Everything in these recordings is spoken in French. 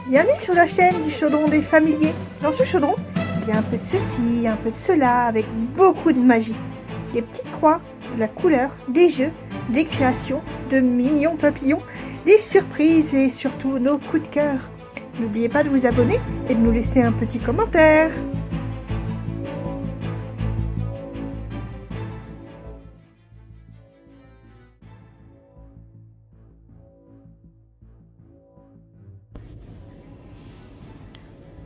Bienvenue sur la chaîne du chaudron des familiers. Dans ce chaudron, il y a un peu de ceci, un peu de cela, avec beaucoup de magie. Des petites croix, de la couleur, des jeux, des créations, de mignons papillons, des surprises et surtout nos coups de cœur. N'oubliez pas de vous abonner et de nous laisser un petit commentaire.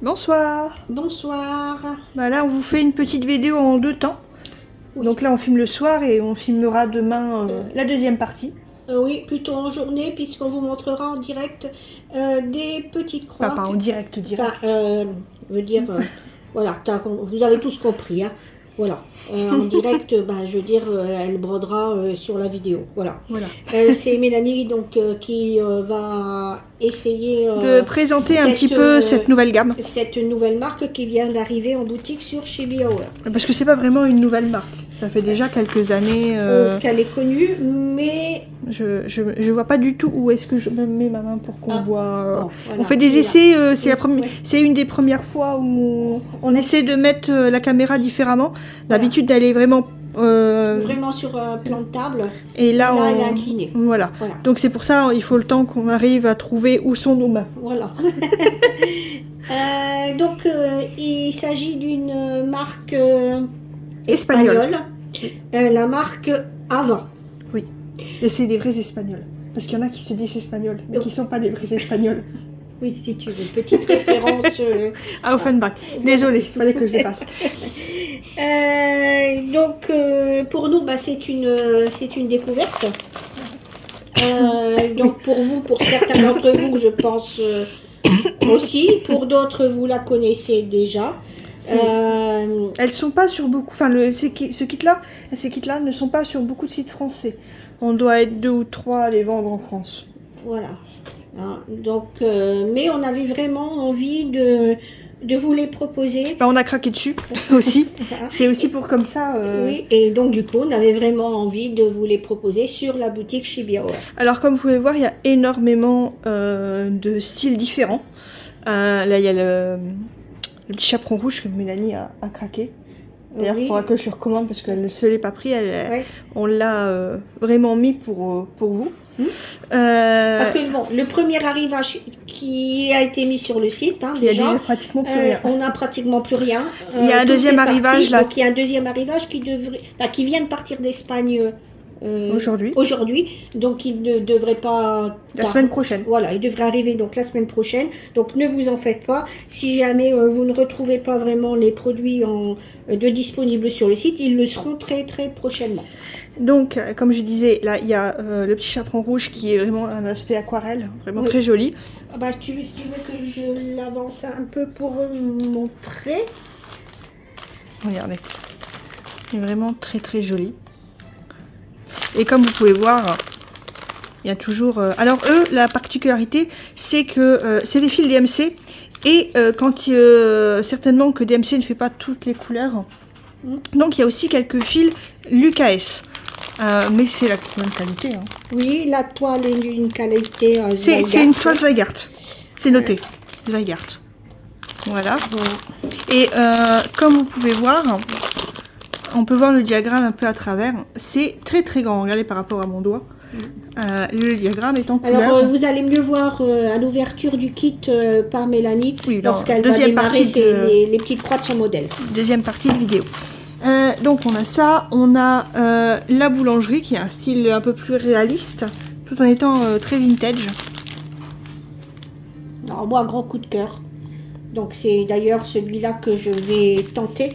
Bonsoir. Bonsoir. Bah là, on vous fait une petite vidéo en deux temps. Oui. Donc là, on filme le soir et on filmera demain la deuxième partie. Oui, plutôt en journée, puisqu'on vous montrera en direct des petites croix. Pas en direct. Enfin, je veux dire, voilà, vous avez tous compris. Hein. Voilà. En direct, je veux dire, elle brodera sur la vidéo. Voilà. C'est Mélanie donc, qui va essayer de présenter un petit peu cette nouvelle gamme. Cette nouvelle marque qui vient d'arriver en boutique sur Chibi Hour. Parce que c'est pas vraiment une nouvelle marque. Ça fait déjà quelques années qu'elle est connue, mais je vois pas du tout où est-ce que je mets ma main pour qu'on voit. Bon, voilà, on fait des essais. C'est une des premières fois où on essaie de mettre la caméra différemment. D'habitude, elle est vraiment sur un plan de table. Et là elle est inclinée. Voilà. Donc c'est pour ça il faut le temps qu'on arrive à trouver où sont nos mains. Voilà. Donc il s'agit d'une marque espagnole. La marque Ava. Oui. Et c'est des vrais Espagnols. Parce qu'il y en a qui se disent Espagnols, mais qui ne sont pas des vrais Espagnols. Oui, si tu veux. Petite référence à Offenbach. Désolée, il fallait que je le fasse. Donc, pour nous, c'est une découverte. Donc, pour vous, pour certains d'entre vous, je pense aussi. Pour d'autres, vous la connaissez déjà. Elles sont pas sur beaucoup. Enfin, ces kits-là ne sont pas sur beaucoup de sites français. On doit être 2 ou 3 à les vendre en France. Voilà. Hein, donc, mais on avait vraiment envie de vous les proposer. On a craqué dessus aussi. C'est aussi pour comme ça. Oui, et donc du coup, on avait vraiment envie de vous les proposer sur la boutique Chibi Hour. Alors, comme vous pouvez voir, il y a énormément de styles différents. Là, il y a le petit chaperon rouge que Mélanie a craqué. D'ailleurs, il faudra que je le recommande parce qu'elle ne se l'est pas pris. On l'a vraiment mis pour vous. Parce que bon, le premier arrivage qui a été mis sur le site, hein, déjà, il y a déjà pratiquement plus rien. On n'a pratiquement plus rien. Il y a un deuxième arrivage là. Donc il y a un deuxième arrivage qui vient de partir d'Espagne aujourd'hui. Donc il ne devrait pas. La semaine prochaine. Voilà, il devrait arriver donc la semaine prochaine. Donc ne vous en faites pas. Si jamais vous ne retrouvez pas vraiment les produits de disponibles sur le site, ils le seront très très prochainement. Donc, comme je disais, là, il y a le petit chaperon rouge qui est vraiment un aspect aquarelle, vraiment très joli. Si tu veux que je l'avance un peu pour montrer. Regardez. Il est vraiment très très joli. Et comme vous pouvez voir, il y a toujours... Alors eux, la particularité, c'est que c'est des fils DMC. Et certainement que DMC ne fait pas toutes les couleurs. Donc il y a aussi quelques fils l'UKS. Mais c'est la même qualité. Hein. Oui, la toile est d'une qualité. C'est une toile Zweigart. C'est noté. Zweigart. Voilà. Et comme vous pouvez voir, on peut voir le diagramme un peu à travers. C'est très très grand. Regardez par rapport à mon doigt. Le diagramme est en couleur. Alors vous allez mieux voir à l'ouverture du kit par Mélanie lorsqu'elle va démarrer les petites croix de son modèle. Deuxième partie de vidéo. Donc on a ça, on a la boulangerie qui a un style un peu plus réaliste, tout en étant très vintage. Alors moi, grand coup de cœur. Donc c'est d'ailleurs celui-là que je vais tenter.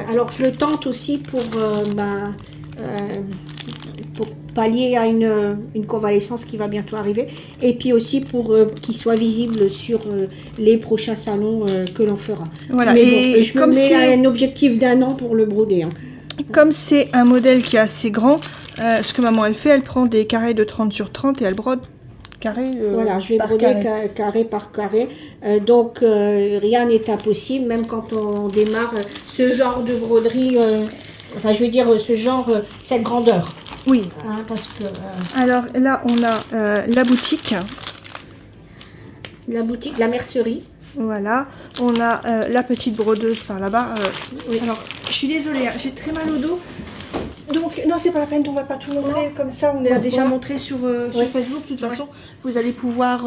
Alors je le tente aussi pour pallier à une convalescence qui va bientôt arriver, et puis aussi pour qu'il soit visible sur les prochains salons que l'on fera. Voilà. Mais je me mets à un objectif d'1 an pour le broder. Hein. Comme c'est un modèle qui est assez grand, ce que maman elle fait, elle prend des carrés de 30 sur 30 et elle brode carré voilà, je vais broder carré par carré. Donc rien n'est impossible, même quand on démarre ce genre de broderie, cette grandeur. Oui. Parce que, alors là, on a la boutique. la boutique, la mercerie. Voilà, on a la petite brodeuse par là-bas. Oui. Alors, je suis désolée, hein, j'ai très mal au dos. Donc, non, c'est pas la peine, on va pas tout montrer comme ça. On a déjà montré sur Facebook. De toute façon, vous allez pouvoir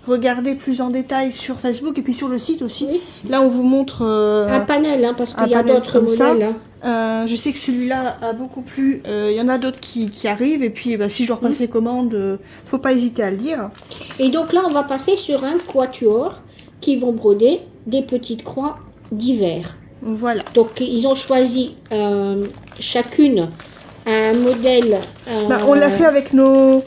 regarder plus en détail sur Facebook et puis sur le site aussi. Oui. Là, on vous montre un panel, hein, parce qu'il y a d'autres modèles. Je sais que celui-là a beaucoup plu. Il y en a d'autres qui arrivent. Et puis, si je dois repasser commande, faut pas hésiter à le dire. Et donc là, on va passer sur un quatuor qui vont broder des petites croix d'hiver. Voilà. Donc, ils ont choisi chacune un modèle. On l'a fait avec nos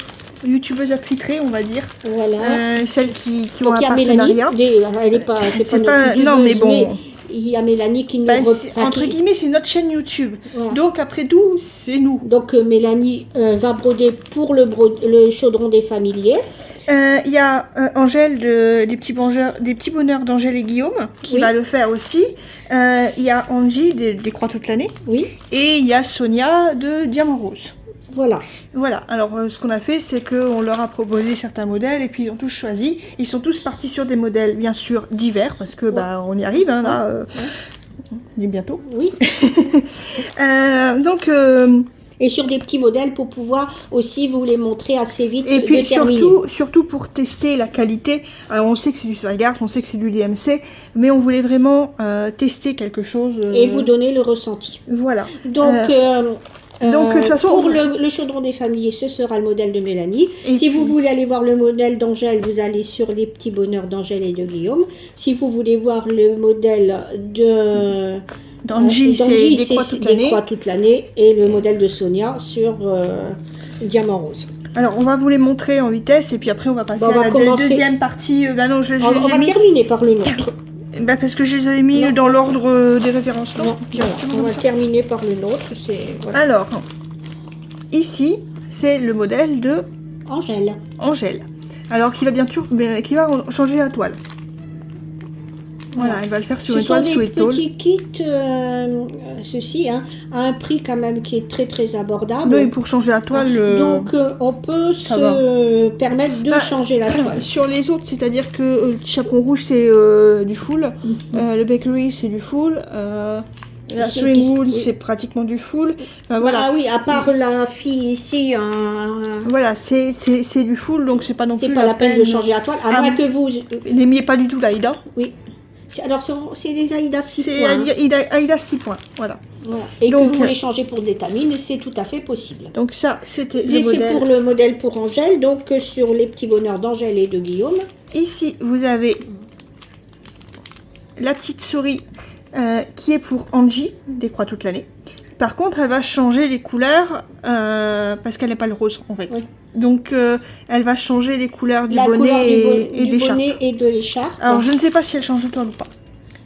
youtubeuses attitrées, on va dire. Voilà. Celles qui ont donc, un partenariat. Elle n'est pas, c'est pas non, mais bon. Mais il y a Mélanie qui nous... entre guillemets, c'est notre chaîne YouTube. Voilà. Donc, après tout, c'est nous. Donc, Mélanie va broder pour le chaudron des familiers. Il y a Angèle des petits bonheurs d'Angèle et Guillaume qui va le faire aussi. Il y a Angie des Croix toute l'année. Oui. Et il y a Sonia de Diamant Rose. Voilà. Voilà. Alors, ce qu'on a fait, c'est qu'on leur a proposé certains modèles et puis ils ont tous choisi. Ils sont tous partis sur des modèles, bien sûr, divers parce que on y arrive, hein, là. On y est bientôt. Oui. Donc... et sur des petits modèles pour pouvoir aussi vous les montrer assez vite. Et puis surtout pour tester la qualité. Alors on sait que c'est du Swigart, on sait que c'est du DMC, mais on voulait vraiment tester quelque chose. Et vous donner le ressenti. Voilà. Donc, de toute façon, pour le chaudron des familiers, ce sera le modèle de Mélanie. Si vous voulez aller voir le modèle d'Angèle, vous allez sur les petits bonheurs d'Angèle et de Guillaume. Si vous voulez voir le modèle d'Angie, c'est des croix toute l'année. Et le modèle de Sonia sur Diamant Rose. Alors, on va vous les montrer en vitesse et puis après, on va passer à la deuxième partie. On va terminer par le nôtre. Parce que je les avais mis dans l'ordre des références. Non, on va terminer par le nôtre. Voilà. Alors, ici, c'est le modèle de Angèle. Alors, qui va changer la toile. Voilà, elle va le faire sur une toile sous étole. Ce sont des petits kits, ceci, hein, à un prix quand même qui est très très abordable. Oui, pour changer la toile. Donc on peut se permettre de changer la toile. Sur les autres, c'est-à-dire que le petit chaperon rouge c'est du full, le bakery c'est du full, la swing wool c'est pratiquement du full. Voilà. Oui, à part la fille ici. Voilà, c'est du full, donc c'est pas non plus. C'est pas la peine de changer la toile, à moins que vous. N'aimiez pas du tout l'Aïda. Oui. Alors, c'est des Aïda 6 points. C'est Aïda 6 points, voilà. Et donc, que vous voulez changer pour des tamines, c'est tout à fait possible. Donc ça, c'était le modèle. C'est pour le modèle pour Angèle, donc sur les petits bonheurs d'Angèle et de Guillaume. Ici, vous avez la petite souris qui est pour Angie, des croix toute l'année. Par contre, elle va changer les couleurs parce qu'elle n'est pas le rose, en fait. Oui. Donc, elle va changer les couleurs du bonnet et des bonnet et de l'écharpe. Alors, je ne sais pas si elle change de toile ou pas.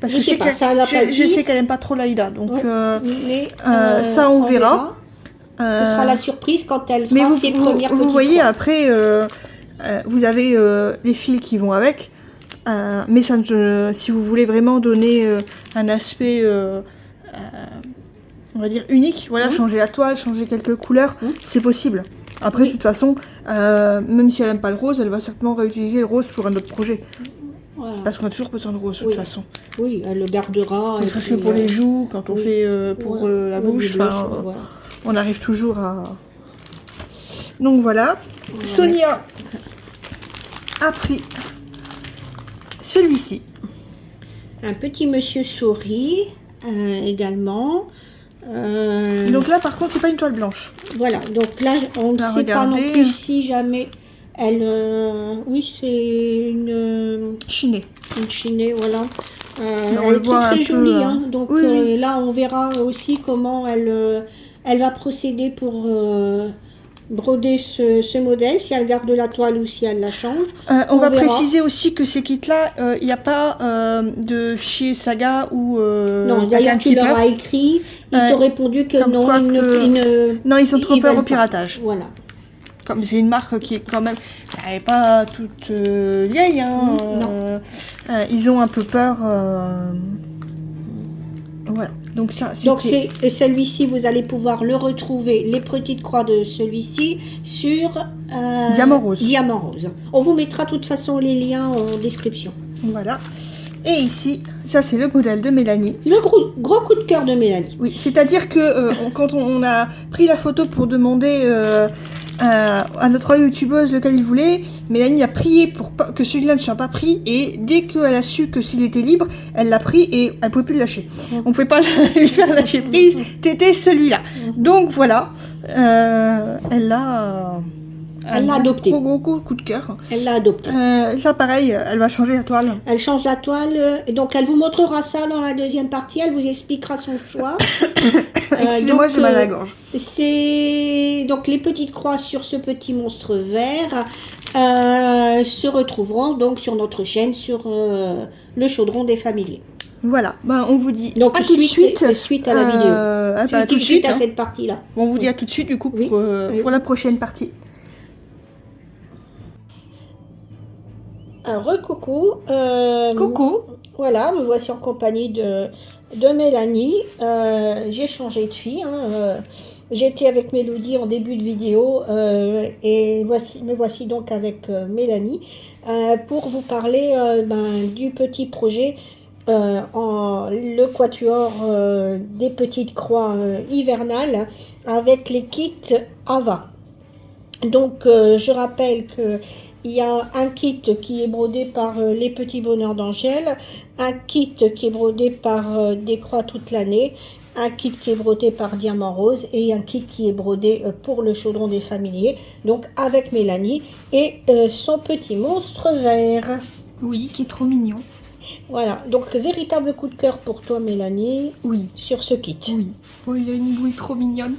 Parce que je sais qu'elle n'aime pas trop l'Aïda. Donc, ça, on verra. Ce sera la surprise quand elle fera ses premières petites Vous voyez, croix. après, vous avez les fils qui vont avec. Mais ça, si vous voulez vraiment donner un aspect... on va dire unique, voilà, changer la toile, changer quelques couleurs, c'est possible. Après, de toute façon, même si elle n'aime pas le rose, elle va certainement réutiliser le rose pour un autre projet. Voilà. Parce qu'on a toujours besoin de rose, de toute façon. Oui, elle le gardera. Parce que pour les joues, quand on fait pour la bouche, on arrive toujours à... Donc voilà. Sonia a pris celui-ci. Un petit monsieur souris également. Donc là, par contre, c'est pas une toile blanche. Voilà, donc là, on ne sait pas non plus si jamais elle... oui, c'est une... Chinée. Une chinée, voilà. Elle est très très jolie. Hein. Donc là, on verra aussi comment elle va procéder pour broder ce modèle, si elle garde la toile ou si elle la change. On va préciser aussi que ces kits-là, il n'y a pas de fichier saga ou... non, d'ailleurs, tu leur as écrit, ils t'ont répondu que non, non, ils sont trop peur au piratage. Voilà. Comme c'est une marque qui est quand même... Elle n'est pas toute vieille, hein. Ils ont un peu peur... Voilà. Donc ça, donc c'est celui-ci, vous allez pouvoir le retrouver, les petites croix de celui-ci sur Diamant Rose. Diamant Rose. On vous mettra de toute façon les liens en description. Voilà. Et ici, ça c'est le modèle de Mélanie. Le gros coup de cœur de Mélanie. Oui, c'est-à-dire que quand on a pris la photo pour demander à notre youtubeuse lequel il voulait, Mélanie a prié pour que celui-là ne soit pas pris, et dès qu'elle a su que s'il était libre, elle l'a pris et elle pouvait plus le lâcher. On pouvait pas lui faire lâcher prise, c'était celui-là. Donc voilà, elle l'a adopté. Gros coup de cœur. Elle l'a adopté. Là pareil, elle va changer la toile. Elle change la toile, et donc elle vous montrera ça dans la deuxième partie, elle vous expliquera son choix. Excusez-moi, j'ai mal à la gorge. C'est donc les petites croix sur ce petit monstre vert se retrouveront donc sur notre chaîne, sur le chaudron des familiers. Voilà, ben, on vous dit donc à tout de suite. Suite à la vidéo. Tout de suite à cette partie-là. On vous dit à tout de suite du coup pour la prochaine partie. Recoucou. Coucou. Voilà, me voici en compagnie de Mélanie. J'ai changé de fille. J'étais avec Mélodie en début de vidéo et me voici donc avec Mélanie pour vous parler du petit projet le quatuor des petites croix hivernales avec les kits Ava. Donc je rappelle que il y a un kit qui est brodé par les petits bonheurs d'Angèle, un kit qui est brodé par des croix toute l'année, un kit qui est brodé par Diamant Rose et un kit qui est brodé pour le chaudron des familiers, donc avec Mélanie et son petit monstre vert. Oui, qui est trop mignon. Voilà, donc véritable coup de cœur pour toi Mélanie, oui, sur ce kit. Oui, oh, il a une bouille trop mignonne.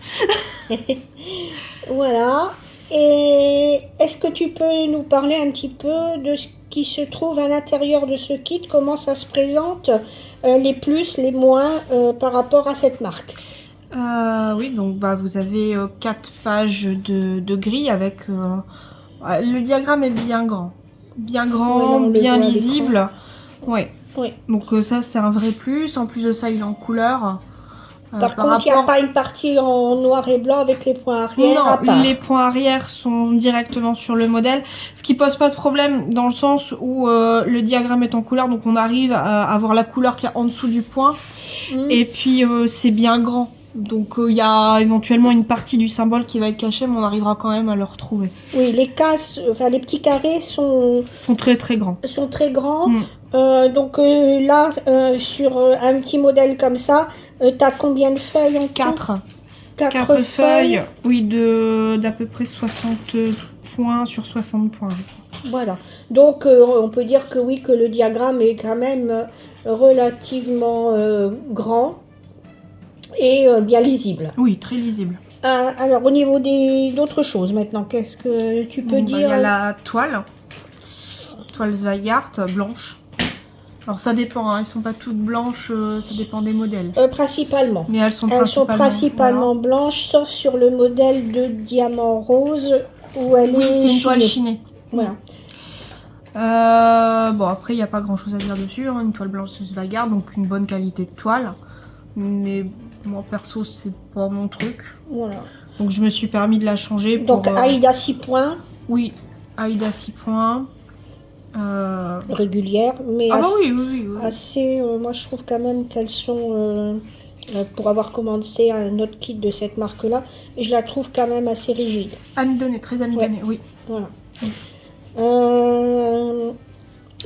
Voilà. Et est-ce que tu peux nous parler un petit peu de ce qui se trouve à l'intérieur de ce kit, comment ça se présente, les plus, les moins par rapport à cette marque? Oui, donc vous avez 4 pages de gris avec... le diagramme est bien grand, bien lisible. Ouais. Oui. Donc ça c'est un vrai plus, en plus de ça il est en couleur. Par contre, il n'y a pas une partie en noir et blanc avec les points arrière à part. Non, les points arrière sont directement sur le modèle, ce qui pose pas de problème dans le sens où le diagramme est en couleur, donc on arrive à avoir la couleur qui est en dessous du point, et puis c'est bien grand. Donc il y a éventuellement une partie du symbole qui va être cachée, mais on arrivera quand même à le retrouver. Oui, les cases, enfin les petits carrés sont très très grands. Sont très grands. Donc là, sur un petit modèle comme ça, t'as combien de feuilles en tout? 4 feuilles, oui, d'à peu près 60 points sur 60 points. Voilà. Donc on peut dire que oui, que le diagramme est quand même relativement grand et bien lisible. Oui, très lisible. Alors au niveau d'autres choses maintenant, qu'est-ce que tu peux dire? Il y a la toile Zweigart blanche. Alors ça dépend, elles sont pas toutes blanches, ça dépend des modèles. Principalement. Mais elles sont principalement blanches, sauf sur le modèle de Diamant Rose où elle est c'est une toile chinée. Voilà. Bon après il n'y a pas grand chose à dire dessus, hein. Une toile blanche Zweigart, donc une bonne qualité de toile. Mais moi perso c'est pas mon truc. Voilà. Donc je me suis permis de la changer pour... Donc Aïda 6 points. Oui, Aïda 6 points. Régulière, mais oui. assez moi je trouve quand même qu'elles sont pour avoir commencé un autre kit de cette marque là, et je la trouve quand même assez rigide. Amidonnée, très amidonnée, oui. Voilà.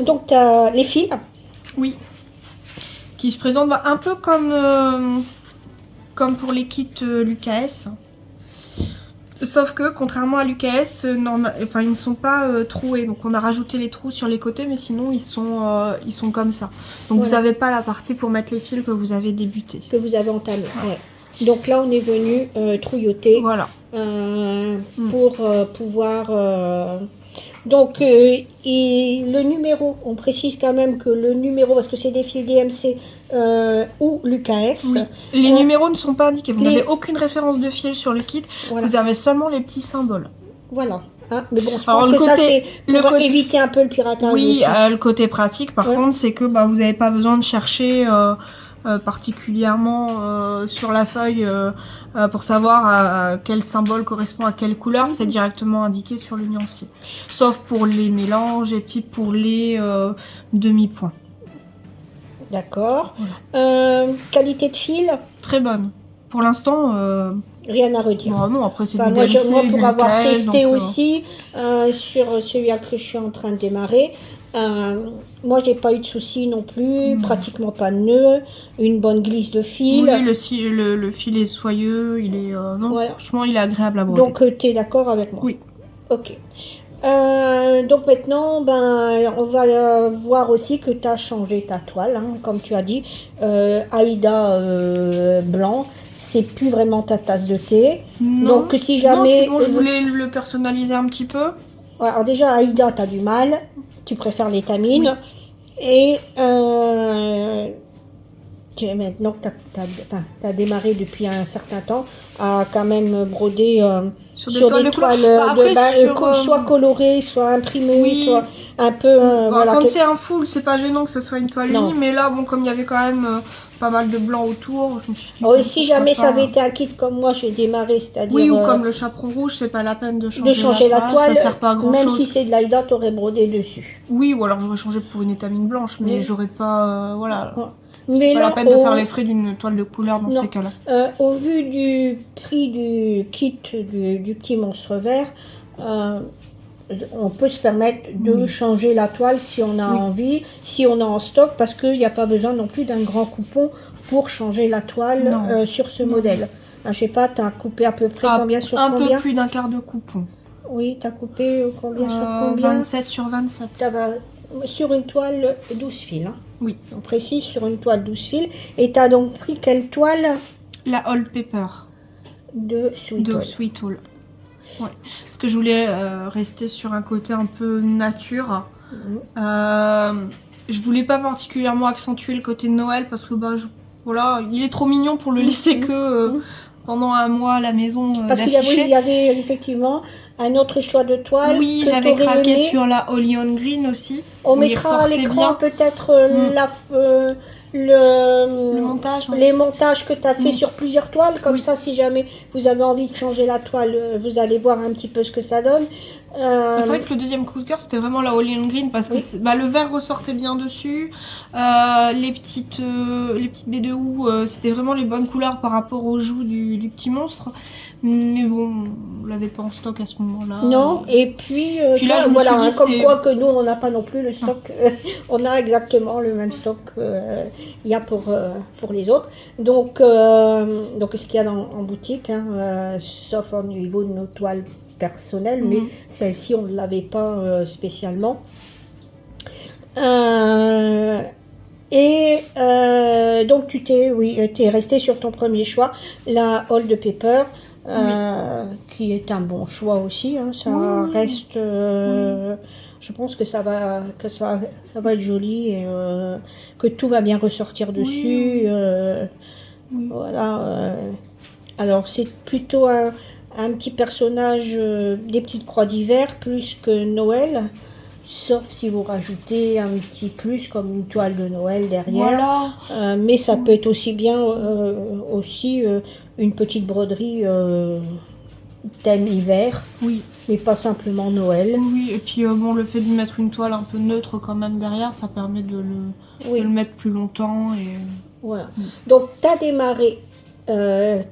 Donc tu as les fils. Oui. Qui se présentent un peu comme pour les kits l'UKS. Sauf que, contrairement à l'UKS, ils ne sont pas troués. Donc on a rajouté les trous sur les côtés, mais sinon ils sont comme ça. Donc vous n'avez pas la partie pour mettre les fils que vous avez débuté. Que vous avez entamé, ouais. Donc là on est venu trouilloter. Voilà. Pour pouvoir... Donc, et le numéro, on précise quand même que le numéro, parce que c'est des fils DMC ou l'UKS. Oui. Les numéros ne sont pas indiqués, vous n'avez aucune référence de fil sur le kit, vous avez seulement les petits symboles. Voilà. Hein, mais bon, je pense que ça c'est pour éviter un peu le piratage. Oui, le côté pratique par contre, c'est que vous n'avez pas besoin de chercher particulièrement sur la feuille pour savoir quel symbole correspond à quelle couleur, c'est directement indiqué sur le nuancier. Sauf pour les mélanges et puis pour les demi-points. D'accord. Qualité de fil? Très bonne. Pour l'instant, rien à redire. Non, après c'est Enfin, du moi, DMC, pour du avoir Michael, testé donc, aussi sur celui-là que je suis en train de démarrer, moi j'ai pas eu de soucis non plus, pratiquement pas de nœuds, une bonne glisse de fil. Oui, le fil est soyeux, il est non, Voilà. franchement il est agréable à broder. Donc tu es d'accord avec moi? Oui. Ok. Donc maintenant, on va voir aussi que tu as changé ta toile, hein, comme tu as dit. Aïda blanc, c'est plus vraiment ta tasse de thé. Non, donc si jamais... non, je voulais le personnaliser un petit peu. Alors déjà, Aïda, tu as du mal, tu préfères l'étamine. Oui. Et maintenant que tu as démarré depuis un certain temps à quand même broder sur des toiles soit colorées, soit imprimées, oui. Soit un peu... voilà, quand c'est un full, c'est pas gênant que ce soit une toile unie, mais là, bon, comme il y avait quand même pas mal de blanc autour, je me suis dit... Oh, et si jamais ça avait été un kit comme moi, j'ai démarré, c'est-à-dire... Oui, ou comme le chaperon rouge, c'est pas la peine de changer la toile, ça sert pas à grand même chose. si c'est de l'Aïda, tu aurais brodé dessus. Oui, ou alors j'aurais changé pour une étamine blanche, mais j'aurais pas... voilà... Ouais. C'est pas la peine de faire les frais d'une toile de couleur dans ces cas-là. Au vu du prix du kit du petit monstre vert, on peut se permettre de changer la toile si on a envie, si on a en stock, parce qu'il n'y a pas besoin non plus d'un grand coupon pour changer la toile sur ce modèle. Je sais pas, tu as coupé à peu près combien sur combien? Un peu plus d'un quart de coupon. Oui, tu as coupé combien sur combien? 27 sur 27. Ça va sur une toile 12 fils. Hein. Oui. On précise sur une toile 12 fils. Et tu as donc pris quelle toile? La Old Pepper. De Sweet Hall. Ouais. Parce que je voulais rester sur un côté un peu nature. Je voulais pas particulièrement accentuer le côté de Noël parce que voilà, il est trop mignon pour le laisser que pendant un mois à la maison. Parce qu'il y avait effectivement un autre choix de toile. Oui, j'avais craqué sur la Olion Green aussi. On mettra à l'écran peut-être le montage, les montages que tu as fait sur plusieurs toiles. Comme ça, si jamais vous avez envie de changer la toile, vous allez voir un petit peu ce que ça donne. C'est vrai que le deuxième coup de cœur, c'était vraiment la Olion Green parce que le vert ressortait bien dessus. Les petites baies de houx, c'était vraiment les bonnes couleurs par rapport aux joues du petit monstre. Mais bon, on l'avait pas en stock à ce moment-là. Non, et puis là, je voilà, me suis dit, comme quoi que nous, on n'a pas non plus le stock. On a exactement le même stock qu'il y a pour les autres. Donc ce qu'il y a en boutique, sauf au niveau de nos toiles personnelles, mais celle-ci, on ne l'avait pas spécialement. Donc tu t'es resté sur ton premier choix, la Old Pepper. Qui est un bon choix aussi, ça reste je pense que ça va être joli et que tout va bien ressortir dessus. Voilà, alors c'est plutôt un petit personnage des petites croix d'hiver plus que Noël, sauf si vous rajoutez un petit plus comme une toile de Noël derrière. Voilà. Mais ça peut être aussi bien une petite broderie thème hiver, mais pas simplement Noël. Oui, et puis le fait de mettre une toile un peu neutre quand même derrière, ça permet de le mettre plus longtemps. Et... Voilà. Donc tu as démarré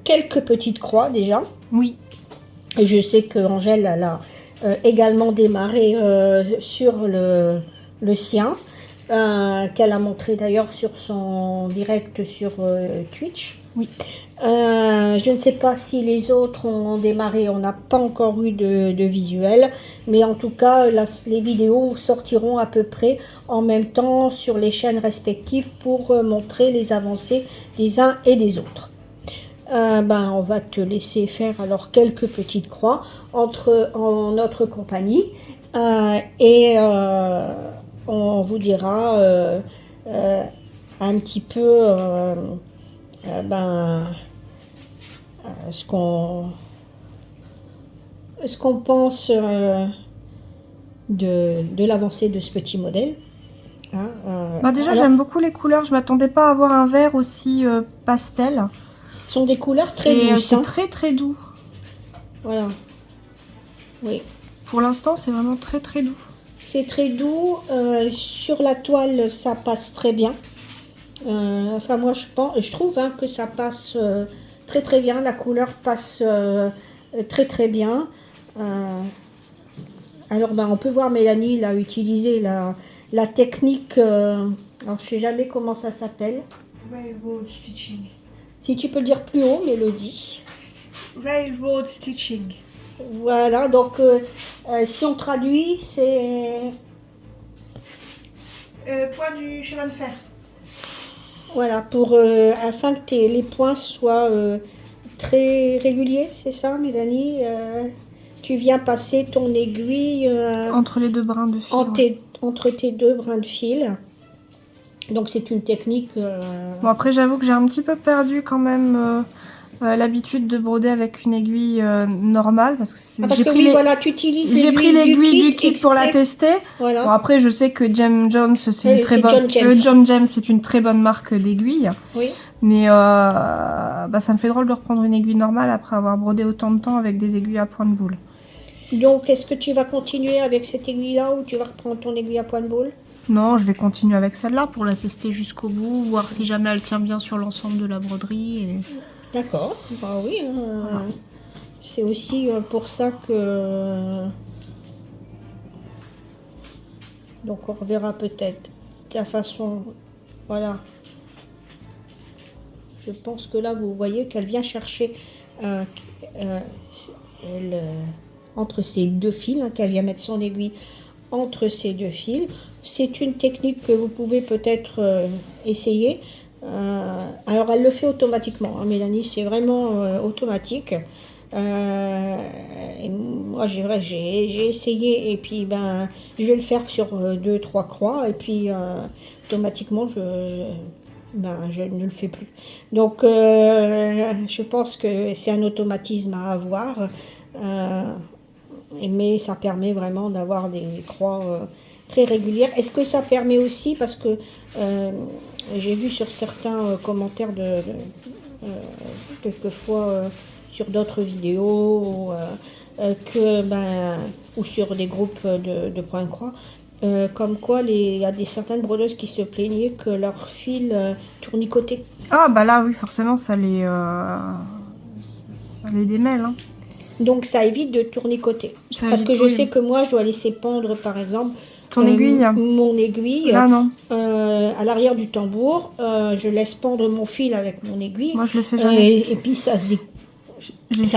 quelques petites croix déjà. Oui. Et je sais qu'Angèle elle a également démarré sur le sien, qu'elle a montré d'ailleurs sur son direct sur Twitch. Oui. Je ne sais pas si les autres ont démarré, on n'a pas encore eu de visuel, mais en tout cas les vidéos sortiront à peu près en même temps sur les chaînes respectives pour montrer les avancées des uns et des autres. On va te laisser faire alors quelques petites croix en notre compagnie et on vous dira un petit peu ce qu'on pense de l'avancée de ce petit modèle. Bah déjà, alors, j'aime beaucoup les couleurs. Je m'attendais pas à avoir un vert aussi pastel. ce sont des couleurs très Et douces. c'est Hein. très très doux. Voilà. Oui. Pour l'instant, c'est vraiment très très doux. C'est très doux. Sur la toile, ça passe très bien. Enfin, moi, je trouve hein, que ça passe très très bien. La couleur passe très très bien. Alors, on peut voir Mélanie, il a utilisé la technique. Alors, je sais jamais comment ça s'appelle. Railroad stitching. Si tu peux le dire plus haut, Mélodie. Railroad stitching. Voilà, donc si on traduit, c'est... Point du chemin de fer. Voilà, afin que les points soient très réguliers, c'est ça, Mélanie? Tu viens passer ton aiguille Entre les deux brins de fil. entre tes deux brins de fil. Donc c'est une technique... Bon, après, j'avoue que j'ai un petit peu perdu quand même l'habitude de broder avec une aiguille normale. Parce que, voilà, tu utilises j'ai pris l'aiguille du kit pour la tester. Voilà. Bon, après, je sais que James Jones, c'est une très bonne... John James, c'est une très bonne marque d'aiguille. Oui. Mais ça me fait drôle de reprendre une aiguille normale après avoir brodé autant de temps avec des aiguilles à point de boule. Donc, est-ce que tu vas continuer avec cette aiguille-là ou tu vas reprendre ton aiguille à point de boule? Non, je vais continuer avec celle-là pour la tester jusqu'au bout, voir si jamais elle tient bien sur l'ensemble de la broderie. Et... D'accord, bah oui. Voilà. C'est aussi pour ça que... Donc on reverra peut-être la façon... Voilà. Je pense que là, vous voyez qu'elle vient chercher entre ces deux fils, hein, qu'elle vient mettre son aiguille entre ces deux fils. C'est une technique que vous pouvez peut-être essayer. Alors elle le fait automatiquement, hein, Mélanie, c'est vraiment automatique. Et moi j'ai essayé et puis je vais le faire sur 2-3 croix et puis automatiquement je ne le fais plus. Donc je pense que c'est un automatisme à avoir, mais ça permet vraiment d'avoir des croix très régulières. Est-ce que ça permet aussi, parce que j'ai vu sur certains commentaires quelquefois sur d'autres vidéos ou sur des groupes de Point de Croix, comme quoi il y a certaines brodeuses qui se plaignaient que leur fil tournicotait. Ah bah là oui, forcément ça les démêle. Hein. Donc ça évite de tournicoter. Parce que je sais que moi je dois laisser pendre par exemple ton aiguille. Mon aiguille non. À l'arrière du tambour. Je laisse pendre mon fil avec mon aiguille. Moi je le fais jamais. Et puis ça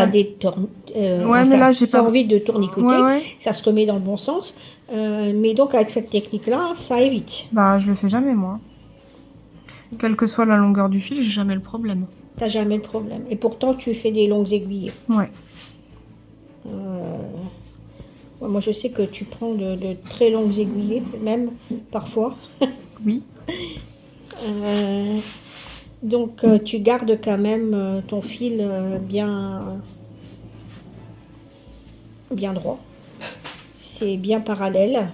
détourne. Mais là j'ai pas envie de tournicoter. Ouais. Ça se remet dans le bon sens. Mais donc avec cette technique-là, ça évite. Bah je le fais jamais moi. Quelle que soit la longueur du fil, j'ai jamais le problème. T'as jamais le problème. Et pourtant tu fais des longues aiguilles. Ouais. Moi je sais que tu prends de très longues aiguillées, même parfois. Oui. Donc tu gardes quand même ton fil bien droit. C'est bien parallèle.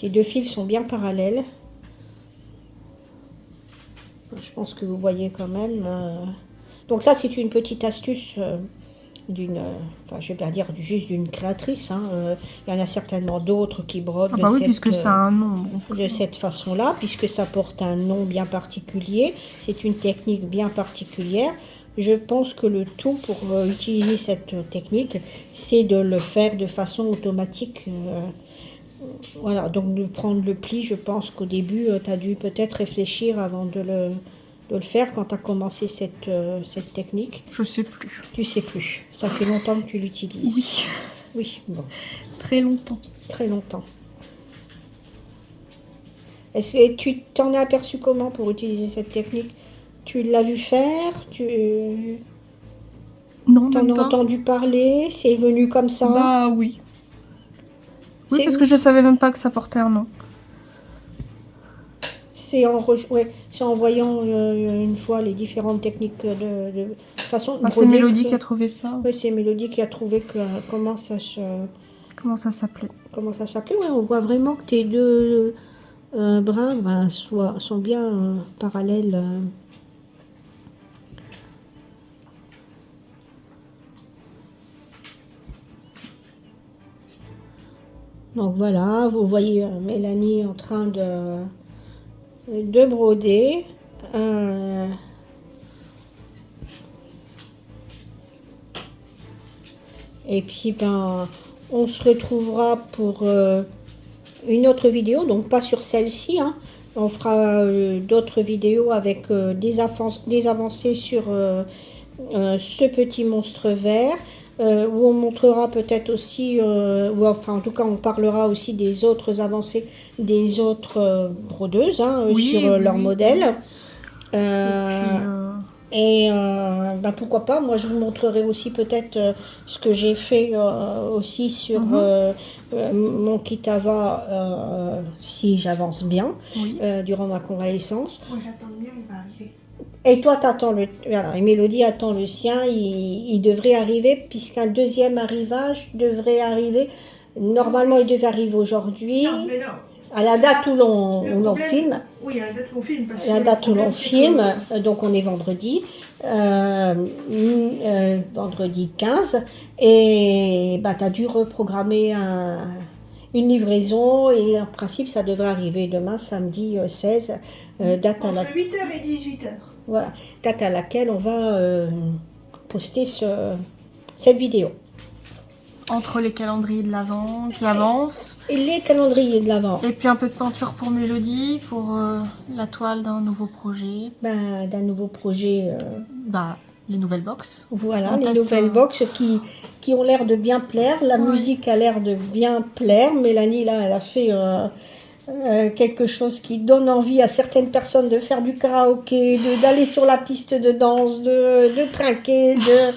Les deux fils sont bien parallèles. Je pense que vous voyez quand même. Donc ça c'est une petite astuce je vais pas dire juste d'une créatrice. Hein. Il y en a certainement d'autres qui brodent puisque ça a un nom. De cette façon-là, puisque ça porte un nom bien particulier. C'est une technique bien particulière. Je pense que le tout pour utiliser cette technique, c'est de le faire de façon automatique. Voilà, donc de prendre le pli, je pense qu'au début, tu as dû peut-être réfléchir avant de le faire quand tu as commencé cette technique. Je sais plus. Tu sais plus. Ça fait longtemps que tu l'utilises. Oui. Oui, bon. Très longtemps. Très longtemps. Est-ce que tu t'en es aperçu comment pour utiliser cette technique? Tu l'as vu faire? Non, t'en as entendu parler? C'est venu comme ça? Bah oui. Oui, parce que je savais même pas que ça portait un nom. C'est en voyant une fois les différentes techniques de façon. C'est Mélodie qui a trouvé ça. Oui, c'est Mélodie qui a trouvé comment ça s'appelait. Comment ça s'appelait. Ouais, on voit vraiment que tes deux brun ben, sont bien parallèles. Donc voilà, vous voyez Mélanie en train de broder. Et puis ben on se retrouvera pour une autre vidéo, donc pas sur celle-ci, hein. On fera d'autres vidéos avec des avancées sur ce petit monstre vert, où on montrera peut-être aussi, ou enfin en tout cas on parlera aussi des autres avancées des autres brodeuses, hein, sur leur modèle. Et bah pourquoi pas, moi je vous montrerai aussi peut-être ce que j'ai fait aussi sur mon Kitava, si j'avance bien, durant ma convalescence. Moi j'attends le mien, il va arriver. Et toi t'attends voilà, et Mélodie attend le sien, il devrait arriver, puisqu'un deuxième arrivage devrait arriver. Normalement il devait arriver aujourd'hui. Non, mais non. À la date où l'on filme. Oui, à la date où on filme. Parce la date où l'on filme, donc on est vendredi, vendredi 15, et bah, tu as dû reprogrammer une livraison, et en principe ça devrait arriver demain, samedi 16, date à la... Entre 8h et 18h. Voilà, date à laquelle on va poster cette vidéo. Entre les calendriers de l'Avent, qui avancent. Et les calendriers de l'Avent. Et puis un peu de peinture pour Mélodie, pour la toile d'un nouveau projet. Ben, d'un nouveau projet. Les nouvelles box. Voilà, les nouvelles box qui ont l'air de bien plaire. La musique a l'air de bien plaire. Mélanie, là, elle a fait quelque chose qui donne envie à certaines personnes de faire du karaoké, d'aller sur la piste de danse, de trinquer, de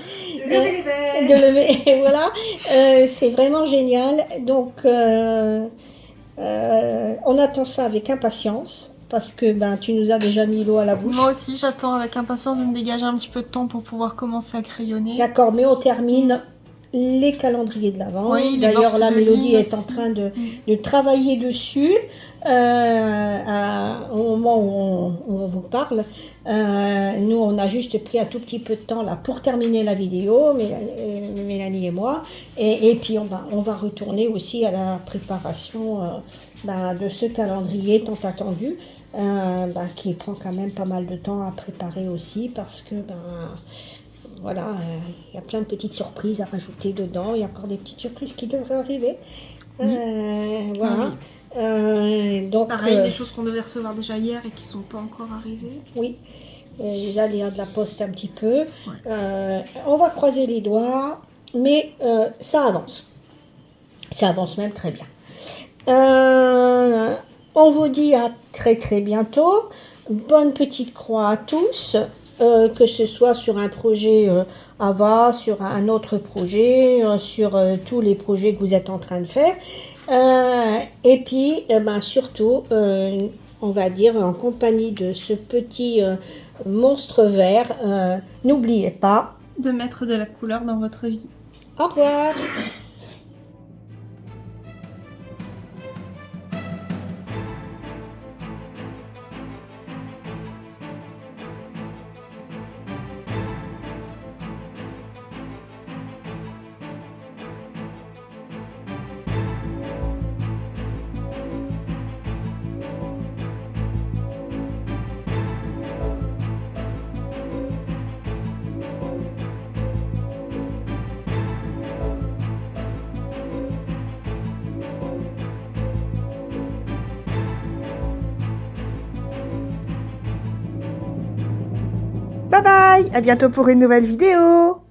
lever les verres. De lever, voilà. C'est vraiment génial. Donc, on attend ça avec impatience. Parce que ben, tu nous as déjà mis l'eau à la bouche. Moi aussi, j'attends avec impatience de me dégager un petit peu de temps pour pouvoir commencer à crayonner. D'accord, mais on termine les calendriers de l'Avent. Oui, d'ailleurs, la Mélodie est aussi. en train de travailler dessus au moment où on vous parle. Nous, on a juste pris un tout petit peu de temps là pour terminer la vidéo, Mélanie et moi. Et puis, on va retourner aussi à la préparation de ce calendrier tant attendu, qui prend quand même pas mal de temps à préparer aussi, parce que voilà, il y a plein de petites surprises à rajouter dedans. Il y a encore des petites surprises qui devraient arriver. Voilà. Donc, pareil, des choses qu'on devait recevoir déjà hier et qui ne sont pas encore arrivées. Oui, les aléas de la poste un petit peu. On va croiser les doigts, mais ça avance. Ça avance même très bien. On vous dit à très très bientôt. Bonne petite croix à tous. Que ce soit sur un projet AVA, sur un autre projet, sur tous les projets que vous êtes en train de faire. Et puis, surtout, on va dire, en compagnie de ce petit monstre vert, n'oubliez pas de mettre de la couleur dans votre vie. Au revoir. Bye bye, à bientôt pour une nouvelle vidéo.